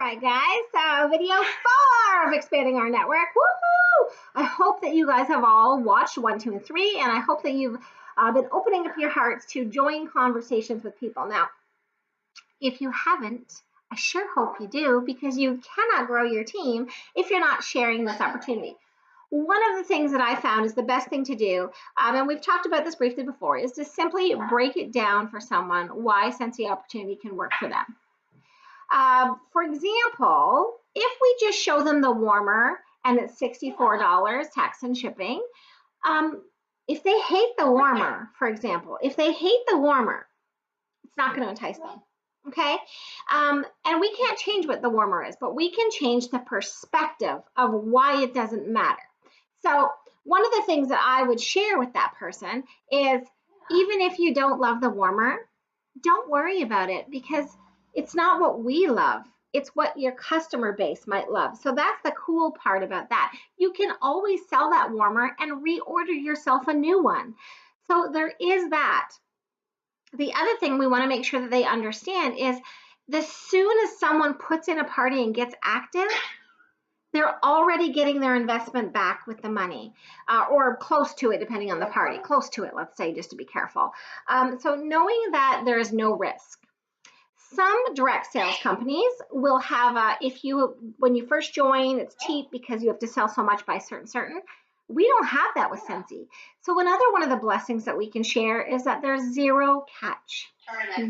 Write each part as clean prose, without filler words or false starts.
All right, guys, so video 4 of expanding our network. Woohoo! I hope that you guys have all watched 1, 2, and 3, and I hope that you've been opening up your hearts to join conversations with people. Now, if you haven't, I sure hope you do, because you cannot grow your team if you're not sharing this opportunity. One of the things that I found is the best thing to do, and we've talked about this briefly before, is to simply break it down for someone why Scentsy opportunity can work for them. For example, if we just show them the warmer and it's $64 tax and shipping, if they hate the warmer, for example, if they hate the warmer, it's not going to entice them. Okay, and we can't change what the warmer is, but we can change the perspective of why it doesn't matter. So one of the things that I would share with that person is, even if you don't love the warmer, don't worry about it, because it's not what we love. It's what your customer base might love. So that's the cool part about that. You can always sell that warmer and reorder yourself a new one. So there is that. The other thing we want to make sure that they understand is, as soon as someone puts in a party and gets active, they're already getting their investment back with the money, or close to it, depending on the party. Close to it, let's say, just to be careful. So knowing that there is no risk. Some direct sales companies will have when you first join, it's cheap because you have to sell so much by certain. We don't have that with Scentsy. So another one of the blessings that we can share is that there's zero catch.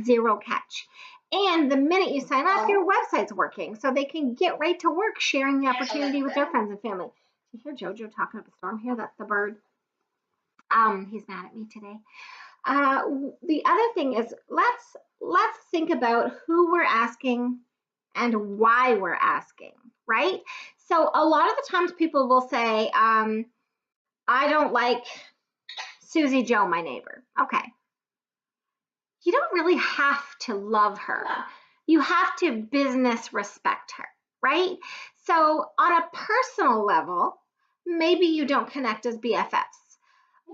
Zero catch. And the minute you sign up, your website's working, so they can get right to work sharing the opportunity with their friends and family. You hear Jojo talking up a storm here? That's the bird. He's mad at me today. The other thing is, let's think about who we're asking and why we're asking, right? So a lot of the times people will say, I don't like Susie Joe, my neighbor. Okay. You don't really have to love her. You have to business respect her, right? So on a personal level, maybe you don't connect as BFFs,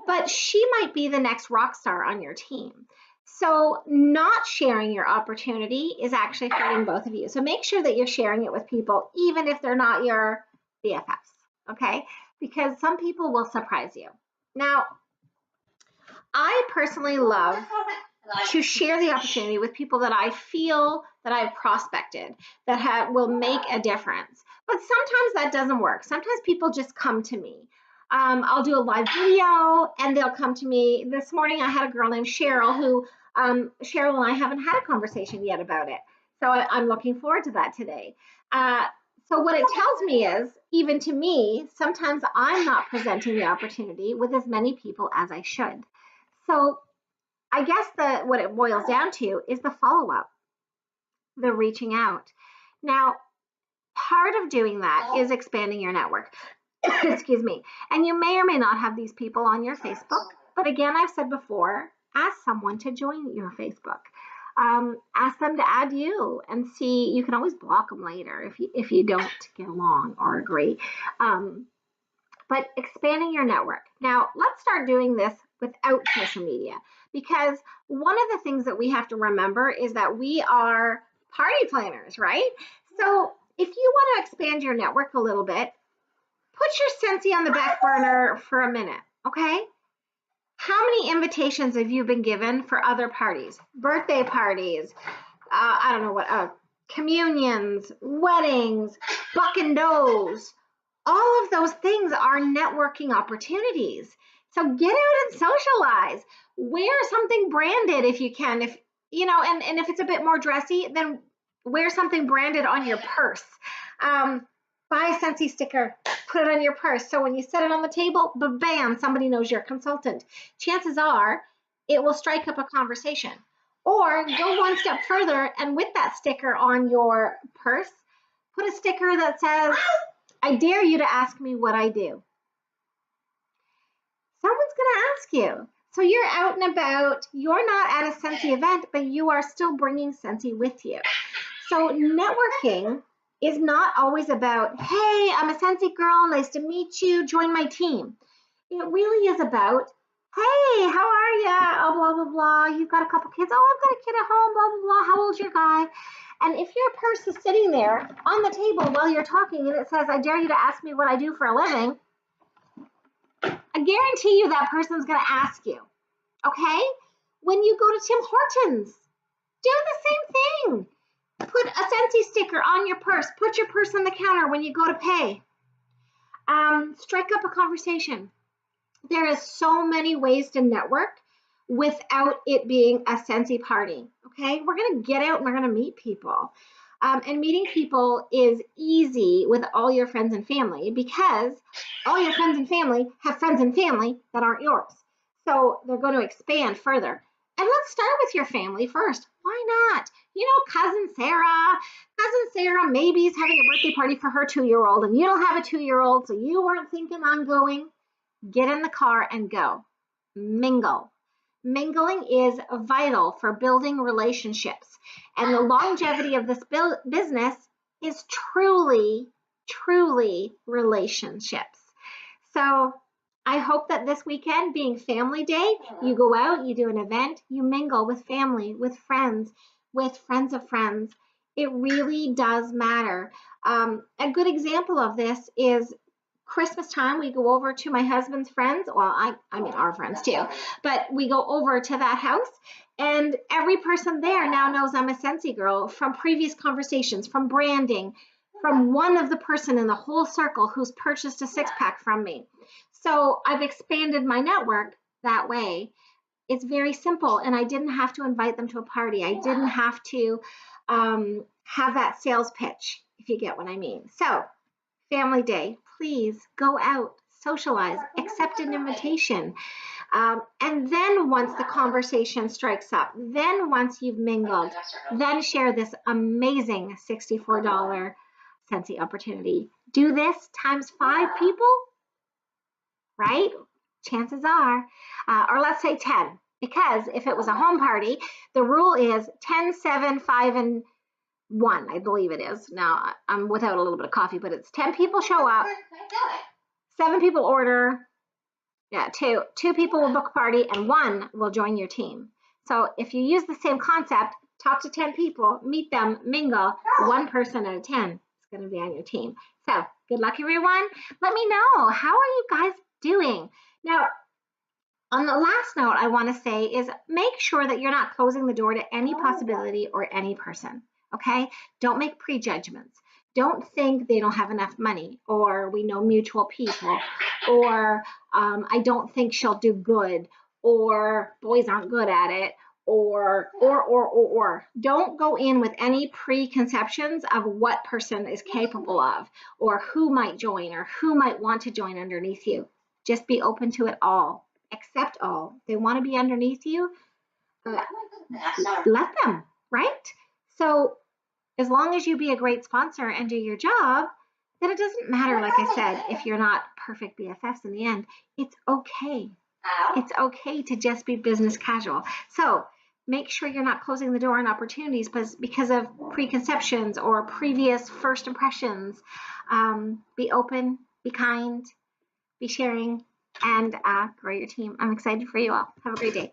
but she might be the next rock star on your team. So not sharing your opportunity is actually hurting both of you. So make sure that you're sharing it with people, even if they're not your BFFs, okay? Because some people will surprise you. Now, I personally love to share the opportunity with people that I feel that I've prospected, that will make a difference. But sometimes that doesn't work. Sometimes people just come to me. I'll do a live video and they'll come to me. This morning I had a girl named Cheryl who, Cheryl and I haven't had a conversation yet about it. So I'm looking forward to that today. So what it tells me is, even to me, sometimes I'm not presenting the opportunity with as many people as I should. So I guess what it boils down to is the follow-up, the reaching out. Now, part of doing that is expanding your network. Excuse me. And you may or may not have these people on your Facebook. But again, I've said before, ask someone to join your Facebook. Ask them to add you and see. You can always block them later if you don't get along or agree. But expanding your network. Now, let's start doing this without social media, because one of the things that we have to remember is that we are party planners, right? So if you want to expand your network a little bit, put your Scentsy on the back burner for a minute, okay? How many invitations have you been given for other parties? Birthday parties, I don't know what, communions, weddings, buck and does. All of those things are networking opportunities. So get out and socialize. Wear something branded if you can. If you know, and if it's a bit more dressy, then wear something branded on your purse. Buy a Scentsy sticker, put it on your purse. So when you set it on the table, bam, somebody knows you're a consultant. Chances are it will strike up a conversation. Or go one step further, and with that sticker on your purse, put a sticker that says, I dare you to ask me what I do. Someone's going to ask you. So you're out and about. You're not at a Scentsy event, but you are still bringing Scentsy with you. So networking is not always about, hey, I'm a Scentsy girl. Nice to meet you. Join my team. It really is about, hey, how are you? Oh, blah, blah, blah. You've got a couple kids. Oh, I've got a kid at home, blah, blah, blah. How old's your guy? And if your purse is sitting there on the table while you're talking and it says, I dare you to ask me what I do for a living, I guarantee you that person's going to ask you, okay? When you go to Tim Hortons, do the same thing. Put a Scentsy sticker on your purse. Put your purse on the counter when you go to pay. Strike up a conversation. There is so many ways to network without it being a Scentsy party, okay? We're going to get out and we're going to meet people. And meeting people is easy with all your friends and family because all your friends and family have friends and family that aren't yours. So they're going to expand further. And let's start with your family first. Why not? You know, Cousin Sarah maybe is having a birthday party for her 2-year-old and you don't have a 2-year-old, so you weren't thinking on going. Get in the car and go. Mingle. Mingling is vital for building relationships. And the longevity of this business is truly, truly relationships. So I hope that this weekend, being Family Day, you go out, you do an event, you mingle with family, with friends of friends. It really does matter. A good example of this is Christmas time. We go over to my husband's friends. Well, I mean our friends too, but we go over to that house and every person there now knows I'm a Scentsy girl from previous conversations, from branding, from one of the person in the whole circle who's purchased a 6-pack from me. So I've expanded my network that way. It's very simple, and I didn't have to invite them to a party. I didn't have to have that sales pitch, if you get what I mean. So Family Day, please go out, socialize, accept an invitation. And then once the conversation strikes up, then once you've mingled, then share this amazing $64 Scentsy opportunity. Do this times 5 people, right? Chances are, or let's say 10, because if it was a home party, the rule is 10, 7, 5, and 1, I believe it is. Now, I'm without a little bit of coffee, but it's 10 people show up, 7 people order, yeah, two people will book a party, and 1 will join your team. So if you use the same concept, talk to 10 people, meet them, mingle, 1 person out of 10 is going to be on your team. So good luck, everyone. Let me know, how are you guys doing? Now, on the last note I want to say is make sure that you're not closing the door to any possibility or any person. Okay, don't make prejudgments. Don't think they don't have enough money, or we know mutual people, or I don't think she'll do good, or boys aren't good at it, or. Don't go in with any preconceptions of what person is capable of, or who might join, or who might want to join underneath you. Just be open to it all. Accept all. They want to be underneath you. Let them, right? So as long as you be a great sponsor and do your job, then it doesn't matter, like I said, if you're not perfect BFFs in the end. It's okay. It's okay to just be business casual. So make sure you're not closing the door on opportunities because of preconceptions or previous first impressions. Be open, be kind, be sharing, and grow your team. I'm excited for you all. Have a great day.